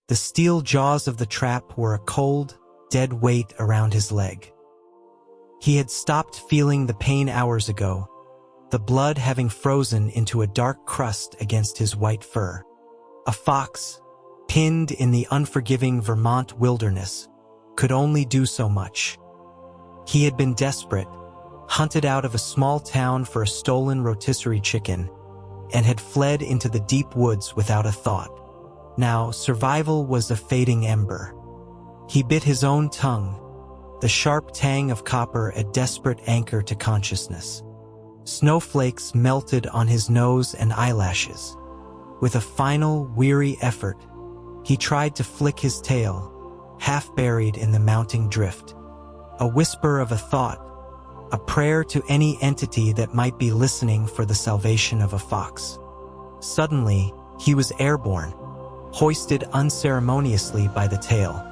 The steel jaws of the trap were a cold, dead weight around his leg. He had stopped feeling the pain hours ago, the blood having frozen into a dark crust against his white fur. A fox, pinned in the unforgiving Vermont wilderness, could only do so much. He had been desperate, hunted out of a small town for a stolen rotisserie chicken, and had fled into the deep woods without a thought. Now, survival was a fading ember. He bit his own tongue, the sharp tang of copper a desperate anchor to consciousness. Snowflakes melted on his nose and eyelashes. With a final, weary effort, he tried to flick his tail, half buried in the mounting drift. A whisper of a thought, a prayer to any entity that might be listening for the salvation of a fox. Suddenly, he was airborne, hoisted unceremoniously by the tail.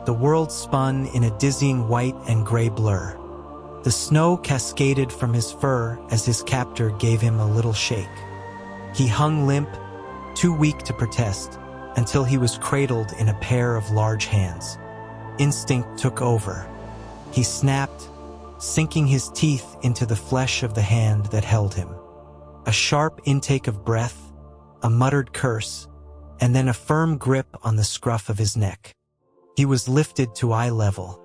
The world spun in a dizzying white and gray blur. The snow cascaded from his fur as his captor gave him a little shake. He hung limp, too weak to protest, until he was cradled in a pair of large hands. Instinct took over. He snapped, sinking his teeth into the flesh of the hand that held him. A sharp intake of breath, a muttered curse, and then a firm grip on the scruff of his neck. He was lifted to eye level.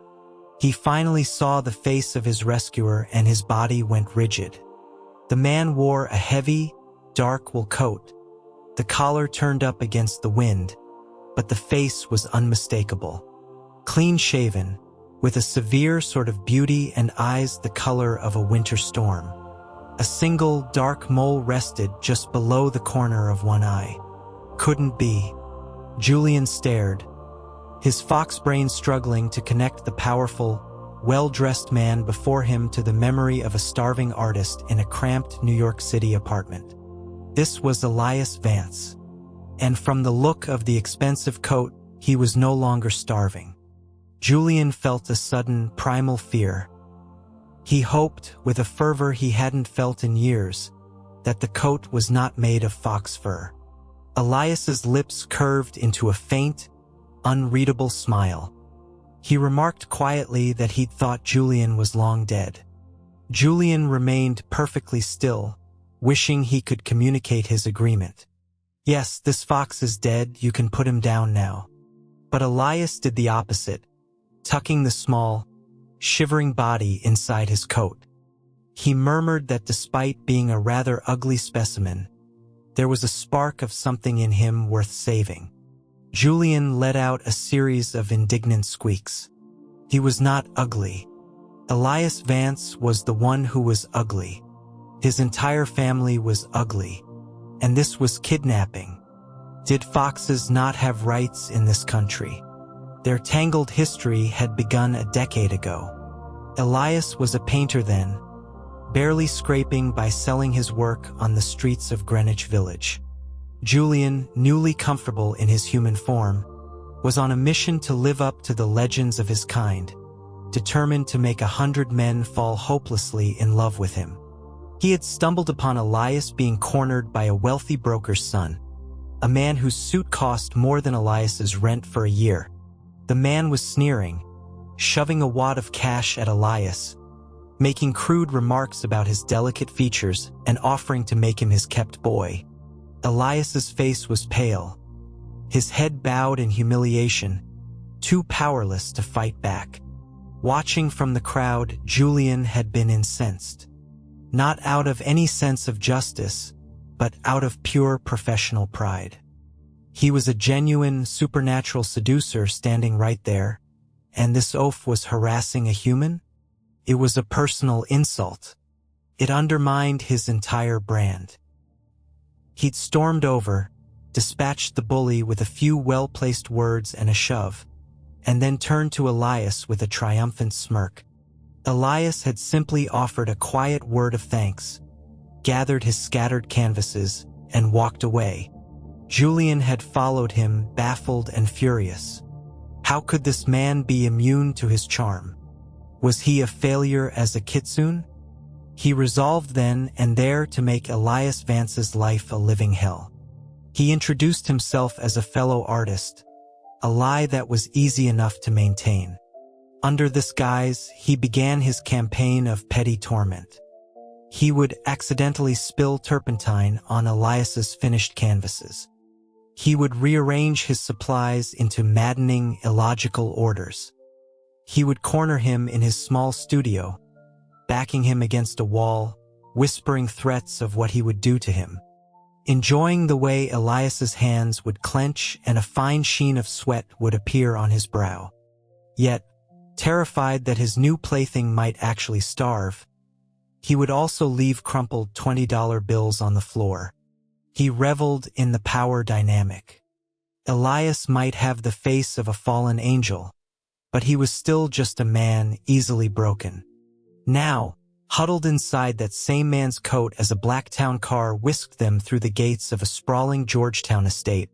He finally saw the face of his rescuer and his body went rigid. The man wore a heavy, dark wool coat. The collar turned up against the wind, but the face was unmistakable. Clean-shaven, with a severe sort of beauty and eyes the color of a winter storm. A single dark mole rested just below the corner of one eye. Couldn't be. Julian stared, his fox brain struggling to connect the powerful, well-dressed man before him to the memory of a starving artist in a cramped New York City apartment. This was Elias Vance. And from the look of the expensive coat, he was no longer starving. Julian felt a sudden, primal fear. He hoped, with a fervor he hadn't felt in years, that the coat was not made of fox fur. Elias's lips curved into a faint, unreadable smile. He remarked quietly that he'd thought Julian was long dead. Julian remained perfectly still, wishing he could communicate his agreement. Yes, this fox is dead, you can put him down now. But Elias did the opposite, tucking the small, shivering body inside his coat. He murmured that despite being a rather ugly specimen, there was a spark of something in him worth saving. Julian let out a series of indignant squeaks. He was not ugly. Elias Vance was the one who was ugly. His entire family was ugly. And this was kidnapping. Did foxes not have rights in this country? Their tangled history had begun a decade ago. Elias was a painter then, barely scraping by selling his work on the streets of Greenwich Village. Julian, newly comfortable in his human form, was on a mission to live up to the legends of his kind, determined to make 100 men fall hopelessly in love with him. He had stumbled upon Elias being cornered by a wealthy broker's son, a man whose suit cost more than Elias's rent for a year. The man was sneering, shoving a wad of cash at Elias, making crude remarks about his delicate features and offering to make him his kept boy. Elias's face was pale, his head bowed in humiliation, too powerless to fight back. Watching from the crowd, Julian had been incensed. Not out of any sense of justice, but out of pure professional pride. He was a genuine, supernatural seducer standing right there, and this oaf was harassing a human? It was a personal insult. It undermined his entire brand. He'd stormed over, dispatched the bully with a few well-placed words and a shove, and then turned to Elias with a triumphant smirk. Elias had simply offered a quiet word of thanks, gathered his scattered canvases, and walked away. Julian had followed him, baffled and furious. How could this man be immune to his charm? Was he a failure as a kitsune? He resolved then and there to make Elias Vance's life a living hell. He introduced himself as a fellow artist, a lie that was easy enough to maintain. Under this guise, he began his campaign of petty torment. He would accidentally spill turpentine on Elias's finished canvases. He would rearrange his supplies into maddening, illogical orders. He would corner him in his small studio, backing him against a wall, whispering threats of what he would do to him. Enjoying the way Elias's hands would clench and a fine sheen of sweat would appear on his brow. Yet, terrified that his new plaything might actually starve, he would also leave crumpled $20 bills on the floor. He reveled in the power dynamic. Elias might have the face of a fallen angel, but he was still just a man easily broken. Now, huddled inside that same man's coat as a Blacktown car whisked them through the gates of a sprawling Georgetown estate,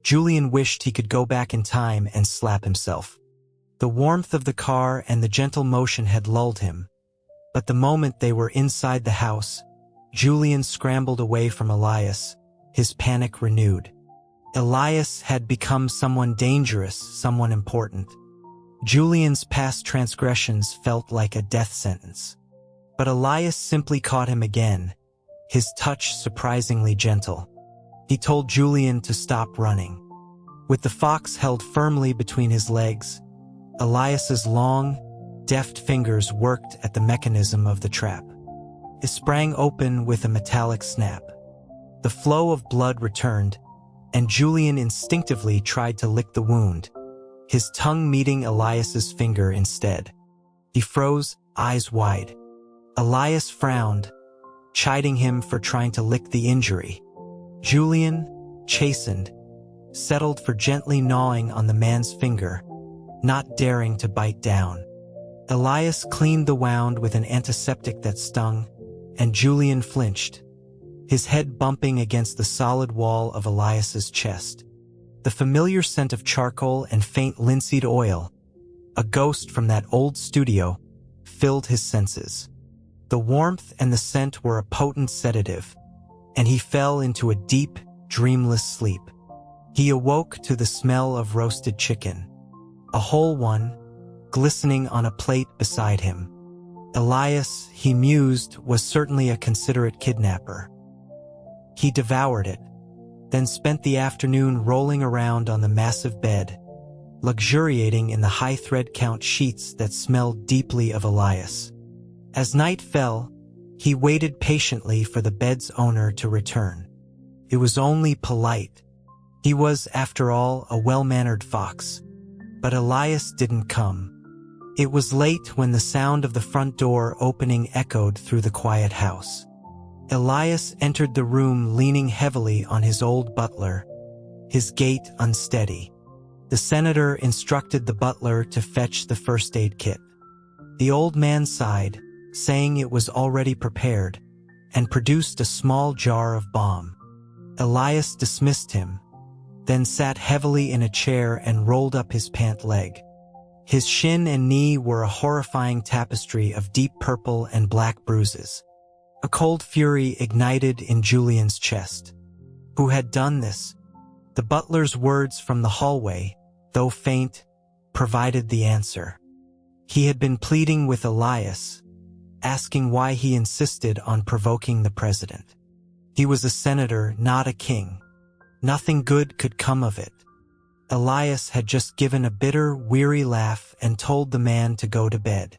Julian wished he could go back in time and slap himself. The warmth of the car and the gentle motion had lulled him, but the moment they were inside the house, Julian scrambled away from Elias, his panic renewed. Elias had become someone dangerous, someone important. Julian's past transgressions felt like a death sentence. But Elias simply caught him again, his touch surprisingly gentle. He told Julian to stop running. With the fox held firmly between his legs, Elias's long, deft fingers worked at the mechanism of the trap. It sprang open with a metallic snap. The flow of blood returned, and Julian instinctively tried to lick the wound, his tongue meeting Elias's finger instead. He froze, eyes wide. Elias frowned, chiding him for trying to lick the injury. Julian, chastened, settled for gently gnawing on the man's finger, not daring to bite down. Elias cleaned the wound with an antiseptic that stung, and Julian flinched, his head bumping against the solid wall of Elias's chest. The familiar scent of charcoal and faint linseed oil, a ghost from that old studio, filled his senses. The warmth and the scent were a potent sedative, and he fell into a deep, dreamless sleep. He awoke to the smell of roasted chicken, a whole one, glistening on a plate beside him. Elias, he mused, was certainly a considerate kidnapper. He devoured it, then spent the afternoon rolling around on the massive bed, luxuriating in the high thread count sheets that smelled deeply of Elias. As night fell, he waited patiently for the bed's owner to return. It was only polite. He was, after all, a well-mannered fox. But Elias didn't come. It was late when the sound of the front door opening echoed through the quiet house. Elias entered the room leaning heavily on his old butler, his gait unsteady. The senator instructed the butler to fetch the first aid kit. The old man sighed, saying it was already prepared, and produced a small jar of balm. Elias dismissed him, then sat heavily in a chair and rolled up his pant leg. His shin and knee were a horrifying tapestry of deep purple and black bruises. A cold fury ignited in Julian's chest. Who had done this? The butler's words from the hallway, though faint, provided the answer. He had been pleading with Elias, asking why he insisted on provoking the president. He was a senator, not a king. Nothing good could come of it. Elias had just given a bitter, weary laugh and told the man to go to bed.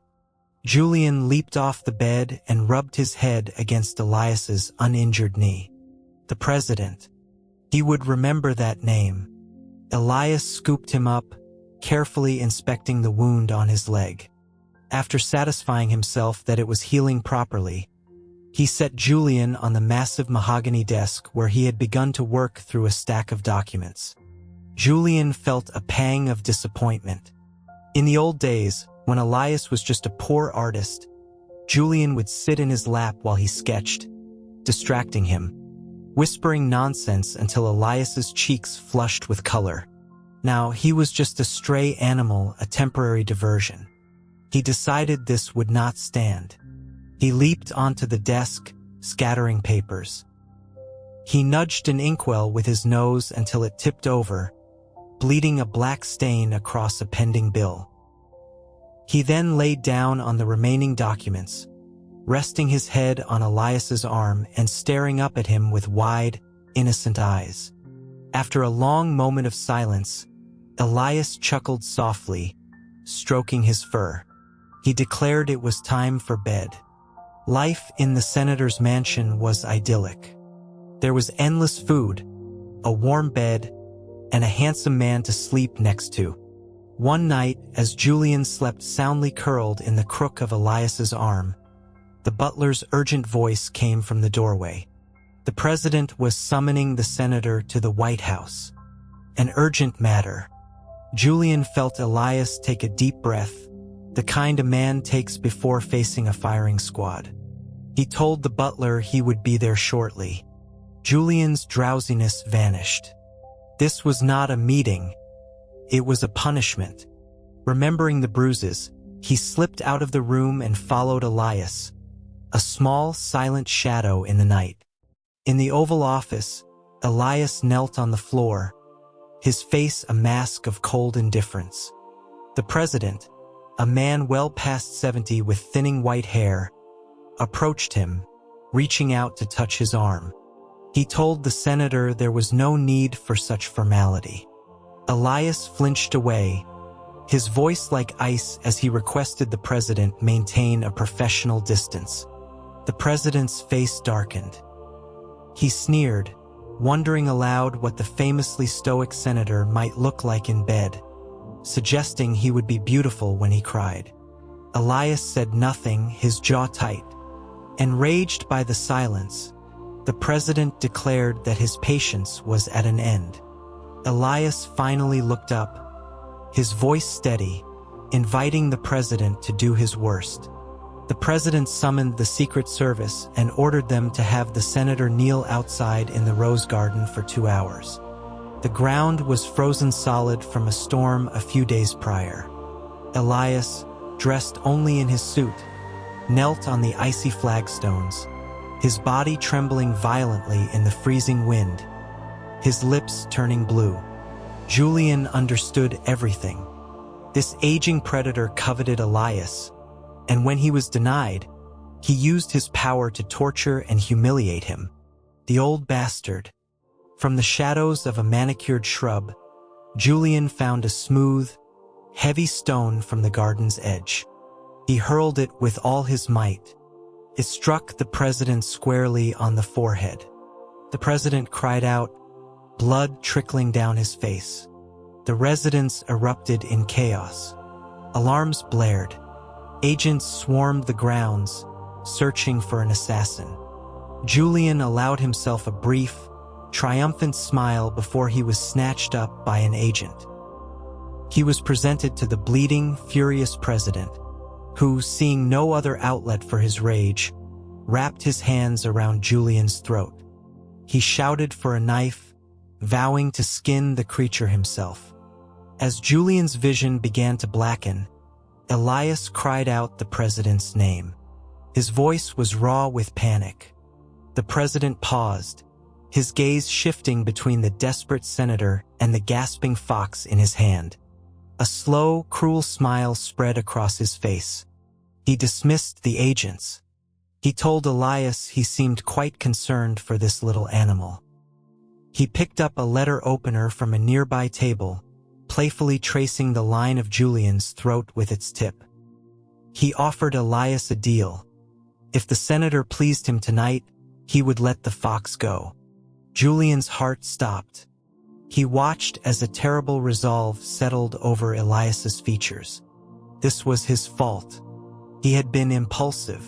Julian leaped off the bed and rubbed his head against Elias's uninjured knee. The president. He would remember that name. Elias scooped him up, carefully inspecting the wound on his leg. After satisfying himself that it was healing properly, he set Julian on the massive mahogany desk where he had begun to work through a stack of documents. Julian felt a pang of disappointment. In the old days, when Elias was just a poor artist, Julian would sit in his lap while he sketched, distracting him, whispering nonsense until Elias's cheeks flushed with color. Now, he was just a stray animal, a temporary diversion. He decided this would not stand. He leaped onto the desk, scattering papers. He nudged an inkwell with his nose until it tipped over, bleeding a black stain across a pending bill. He then laid down on the remaining documents, resting his head on Elias's arm and staring up at him with wide, innocent eyes. After a long moment of silence, Elias chuckled softly, stroking his fur. He declared it was time for bed. Life in the senator's mansion was idyllic. There was endless food, a warm bed, and a handsome man to sleep next to. One night, as Julian slept soundly curled in the crook of Elias's arm, the butler's urgent voice came from the doorway. The president was summoning the senator to the White House. An urgent matter. Julian felt Elias take a deep breath, the kind a man takes before facing a firing squad. He told the butler he would be there shortly. Julian's drowsiness vanished. This was not a meeting. It was a punishment. Remembering the bruises, he slipped out of the room and followed Elias, a small, silent shadow in the night. In the Oval Office, Elias knelt on the floor, his face a mask of cold indifference. The president, a man well past 70 with thinning white hair, approached him, reaching out to touch his arm. He told the senator there was no need for such formality. Elias flinched away, his voice like ice as he requested the president maintain a professional distance. The president's face darkened. He sneered, wondering aloud what the famously stoic senator might look like in bed, suggesting he would be beautiful when he cried. Elias said nothing, his jaw tight. Enraged by the silence, the president declared that his patience was at an end. Elias finally looked up, his voice steady, inviting the president to do his worst. The president summoned the Secret Service and ordered them to have the senator kneel outside in the Rose Garden for 2 hours. The ground was frozen solid from a storm a few days prior. Elias, dressed only in his suit, knelt on the icy flagstones, his body trembling violently in the freezing wind, his lips turning blue. Julian understood everything. This aging predator coveted Elias, and when he was denied, he used his power to torture and humiliate him. The old bastard. From the shadows of a manicured shrub, Julian found a smooth, heavy stone from the garden's edge. He hurled it with all his might. It struck the president squarely on the forehead. The president cried out, blood trickling down his face. The residence erupted in chaos. Alarms blared. Agents swarmed the grounds, searching for an assassin. Julian allowed himself a brief, triumphant smile before he was snatched up by an agent. He was presented to the bleeding, furious president, who, seeing no other outlet for his rage, wrapped his hands around Julian's throat. He shouted for a knife, vowing to skin the creature himself. As Julian's vision began to blacken, Elias cried out the president's name. His voice was raw with panic. The president paused, his gaze shifting between the desperate senator and the gasping fox in his hand. A slow, cruel smile spread across his face. He dismissed the agents. He told Elias he seemed quite concerned for this little animal. He picked up a letter opener from a nearby table, playfully tracing the line of Julian's throat with its tip. He offered Elias a deal. If the senator pleased him tonight, he would let the fox go. Julian's heart stopped. He watched as a terrible resolve settled over Elias's features. This was his fault. He had been impulsive.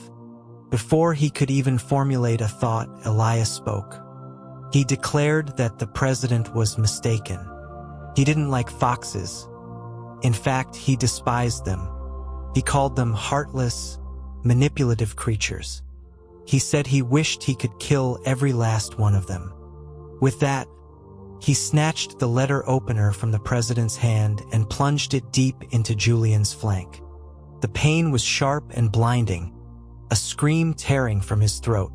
Before he could even formulate a thought, Elias spoke. He declared that the president was mistaken. He didn't like foxes. In fact, he despised them. He called them heartless, manipulative creatures. He said he wished he could kill every last one of them. With that, he snatched the letter opener from the president's hand and plunged it deep into Julian's flank. The pain was sharp and blinding, a scream tearing from his throat.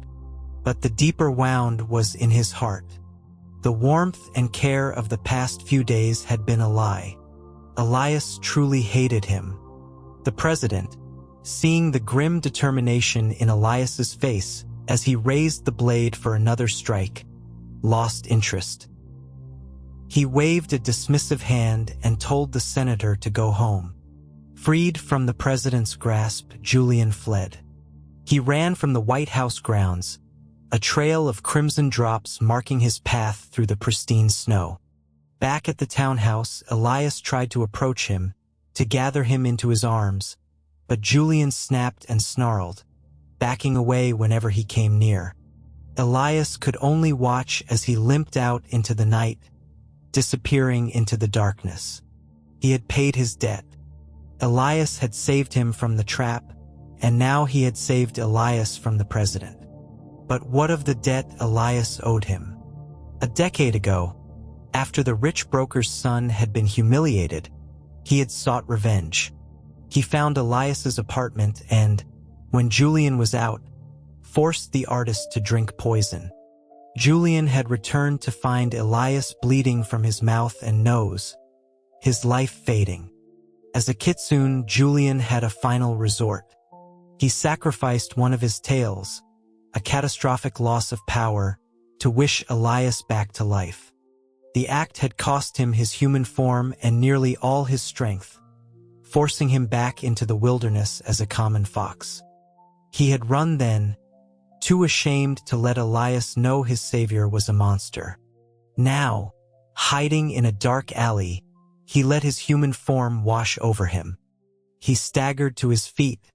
But the deeper wound was in his heart. The warmth and care of the past few days had been a lie. Elias truly hated him. The president, seeing the grim determination in Elias's face as he raised the blade for another strike, lost interest. He waved a dismissive hand and told the senator to go home. Freed from the president's grasp, Julian fled. He ran from the White House grounds, a trail of crimson drops marking his path through the pristine snow. Back at the townhouse, Elias tried to approach him, to gather him into his arms, but Julian snapped and snarled, backing away whenever he came near. Elias could only watch as he limped out into the night, disappearing into the darkness. He had paid his debt. Elias had saved him from the trap, and now he had saved Elias from the president. But what of the debt Elias owed him? A decade ago, after the rich broker's son had been humiliated, he had sought revenge. He found Elias's apartment and, when Julian was out, forced the artist to drink poison. Julian had returned to find Elias bleeding from his mouth and nose, his life fading. As a kitsune, Julian had a final resort. He sacrificed one of his tails, a catastrophic loss of power, to wish Elias back to life. The act had cost him his human form and nearly all his strength, forcing him back into the wilderness as a common fox. He had run then, too ashamed to let Elias know his savior was a monster. Now, hiding in a dark alley, he let his human form wash over him. He staggered to his feet,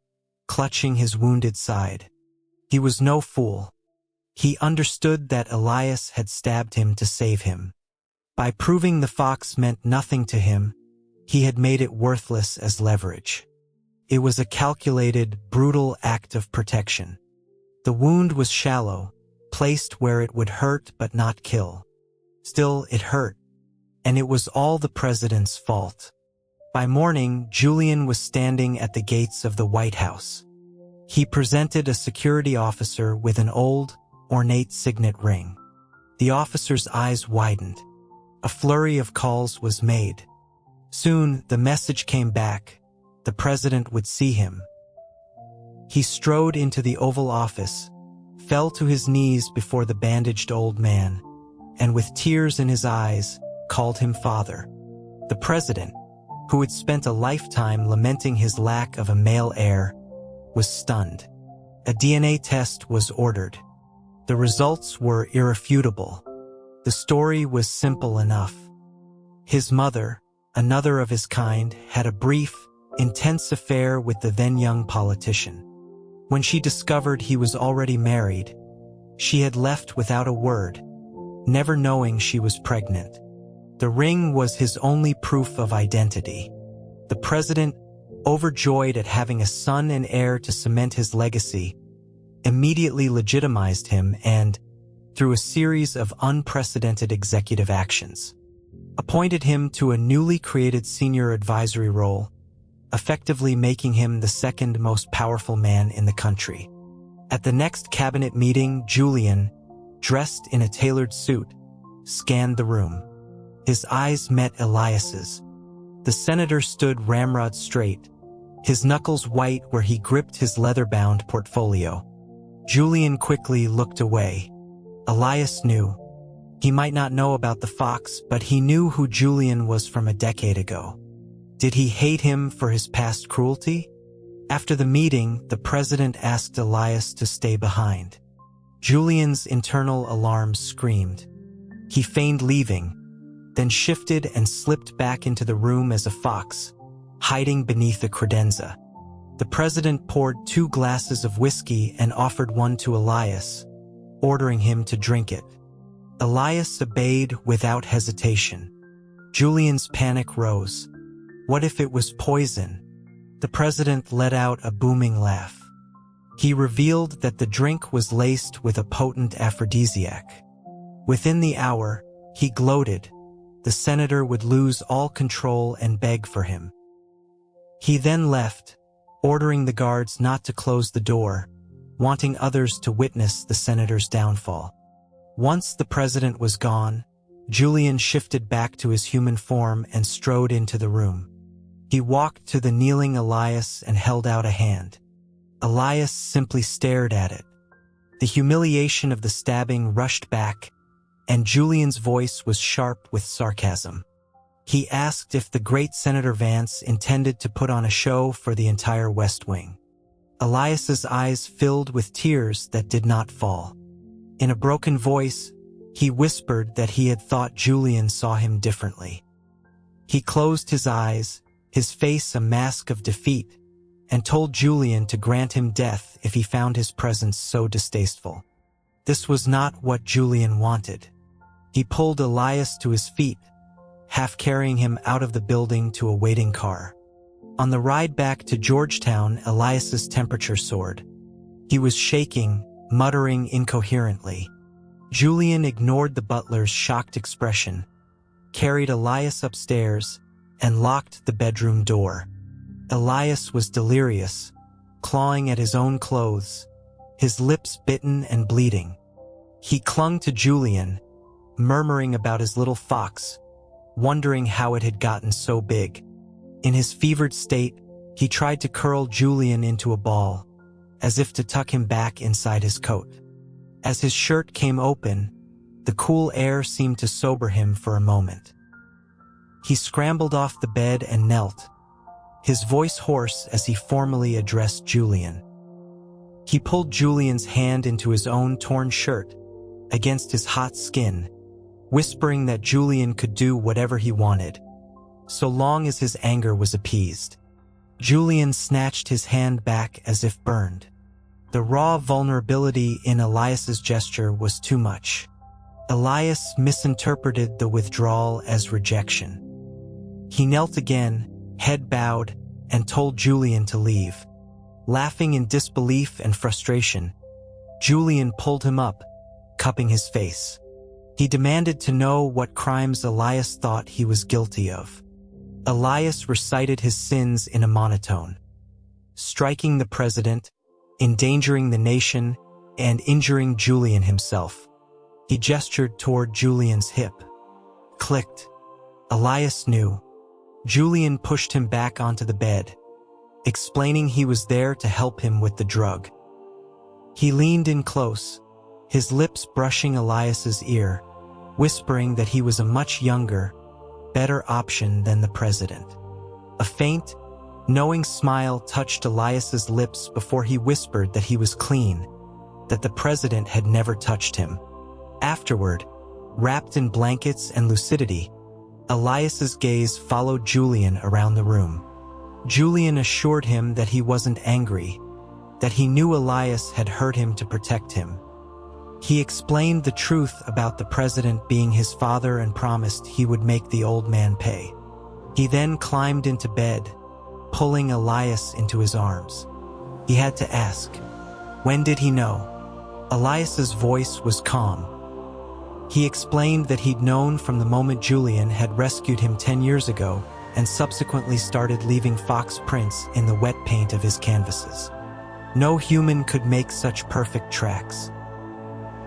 clutching his wounded side. He was no fool. He understood that Elias had stabbed him to save him. By proving the fox meant nothing to him, he had made it worthless as leverage. It was a calculated, brutal act of protection. The wound was shallow, placed where it would hurt but not kill. Still, it hurt, and it was all the president's fault. By morning, Julian was standing at the gates of the White House. He presented a security officer with an old, ornate signet ring. The officer's eyes widened. A flurry of calls was made. Soon, the message came back. The president would see him. He strode into the Oval Office, fell to his knees before the bandaged old man, and with tears in his eyes, called him father. The president, who had spent a lifetime lamenting his lack of a male heir, was stunned. A DNA test was ordered. The results were irrefutable. The story was simple enough. His mother, another of his kind, had a brief, intense affair with the then-young politician. When she discovered he was already married, she had left without a word, never knowing she was pregnant. The ring was his only proof of identity. The president, overjoyed at having a son and heir to cement his legacy, immediately legitimized him and, through a series of unprecedented executive actions, appointed him to a newly created senior advisory role, effectively making him the second most powerful man in the country. At the next cabinet meeting, Julian, dressed in a tailored suit, scanned the room. His eyes met Elias's. The senator stood ramrod straight, his knuckles white where he gripped his leather-bound portfolio. Julian quickly looked away. Elias knew. He might not know about the fox, but he knew who Julian was from a decade ago. Did he hate him for his past cruelty? After the meeting, the president asked Elias to stay behind. Julian's internal alarms screamed. He feigned leaving, then shifted and slipped back into the room as a fox, hiding beneath a credenza. The president poured 2 glasses of whiskey and offered one to Elias, ordering him to drink it. Elias obeyed without hesitation. Julian's panic rose. What if it was poison? The president let out a booming laugh. He revealed that the drink was laced with a potent aphrodisiac. Within the hour, he gloated, the senator would lose all control and beg for him. He then left, ordering the guards not to close the door, wanting others to witness the senator's downfall. Once the president was gone, Julian shifted back to his human form and strode into the room. He walked to the kneeling Elias and held out a hand. Elias simply stared at it. The humiliation of the stabbing rushed back, and Julian's voice was sharp with sarcasm. He asked if the great Senator Vance intended to put on a show for the entire West Wing. Elias's eyes filled with tears that did not fall. In a broken voice, he whispered that he had thought Julian saw him differently. He closed his eyes, his face a mask of defeat, and told Julian to grant him death if he found his presence so distasteful. This was not what Julian wanted. He pulled Elias to his feet, half carrying him out of the building to a waiting car. On the ride back to Georgetown, Elias's temperature soared. He was shaking, muttering incoherently. Julian ignored the butler's shocked expression, carried Elias upstairs, and locked the bedroom door. Elias was delirious, clawing at his own clothes, his lips bitten and bleeding. He clung to Julian, murmuring about his little fox, wondering how it had gotten so big. In his fevered state, he tried to curl Julian into a ball, as if to tuck him back inside his coat. As his shirt came open, the cool air seemed to sober him for a moment. He scrambled off the bed and knelt, his voice hoarse as he formally addressed Julian. He pulled Julian's hand into his own torn shirt, against his hot skin, whispering that Julian could do whatever he wanted, so long as his anger was appeased. Julian snatched his hand back as if burned. The raw vulnerability in Elias's gesture was too much. Elias misinterpreted the withdrawal as rejection. He knelt again, head bowed, and told Julian to leave. Laughing in disbelief and frustration, Julian pulled him up, cupping his face. He demanded to know what crimes Elias thought he was guilty of. Elias recited his sins in a monotone: striking the president, endangering the nation, and injuring Julian himself. He gestured toward Julian's hip. Clicked. Elias knew. Julian pushed him back onto the bed, explaining he was there to help him with the drug. He leaned in close, his lips brushing Elias's ear, whispering that he was a much younger, better option than the president. A faint, knowing smile touched Elias's lips before he whispered that he was clean, that the president had never touched him. Afterward, wrapped in blankets and lucidity, Elias's gaze followed Julian around the room. Julian assured him that he wasn't angry, that he knew Elias had hurt him to protect him. He explained the truth about the president being his father and promised he would make the old man pay. He then climbed into bed, pulling Elias into his arms. He had to ask, when did he know? Elias's voice was calm. He explained that he'd known from the moment Julian had rescued him 10 years ago and subsequently started leaving fox prints in the wet paint of his canvases. No human could make such perfect tracks.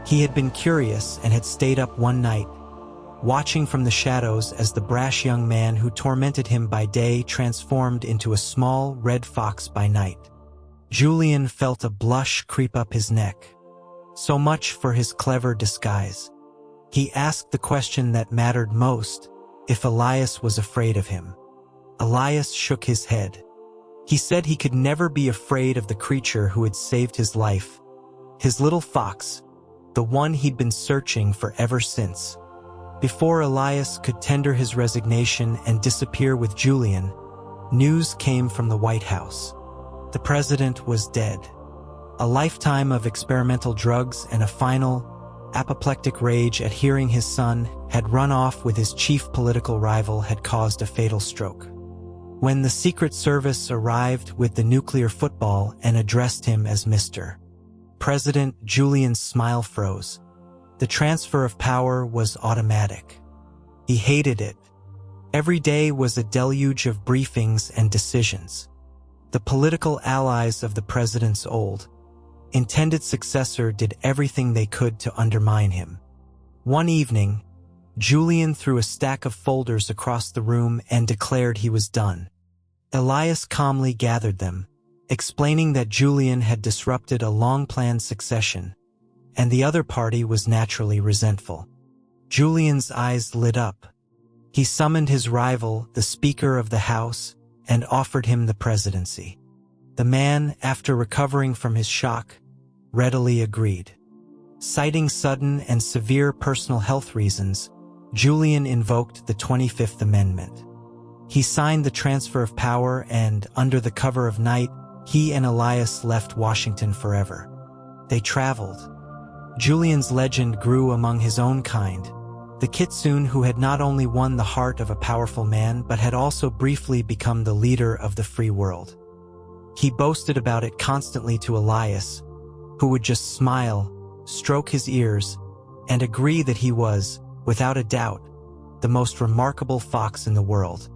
He had been curious and had stayed up one night, watching from the shadows as the brash young man who tormented him by day transformed into a small red fox by night. Julian felt a blush creep up his neck. So much for his clever disguise. He asked the question that mattered most, if Elias was afraid of him. Elias shook his head. He said he could never be afraid of the creature who had saved his life. His little fox, the one he'd been searching for ever since. Before Elias could tender his resignation and disappear with Julian, news came from the White House. The president was dead. A lifetime of experimental drugs and a final, apoplectic rage at hearing his son had run off with his chief political rival had caused a fatal stroke. When the Secret Service arrived with the nuclear football and addressed him as Mr. President, Julian's smile froze. The transfer of power was automatic. He hated it. Every day was a deluge of briefings and decisions. The political allies of the president's old, intended successor did everything they could to undermine him. One evening, Julian threw a stack of folders across the room and declared he was done. Elias calmly gathered them, explaining that Julian had disrupted a long-planned succession, and the other party was naturally resentful. Julian's eyes lit up. He summoned his rival, the Speaker of the House, and offered him the presidency. The man, after recovering from his shock, readily agreed. Citing sudden and severe personal health reasons, Julian invoked the 25th Amendment. He signed the transfer of power and, under the cover of night, he and Elias left Washington forever. They traveled. Julian's legend grew among his own kind, the kitsune who had not only won the heart of a powerful man but had also briefly become the leader of the free world. He boasted about it constantly to Elias, who would just smile, stroke his ears, and agree that he was, without a doubt, the most remarkable fox in the world.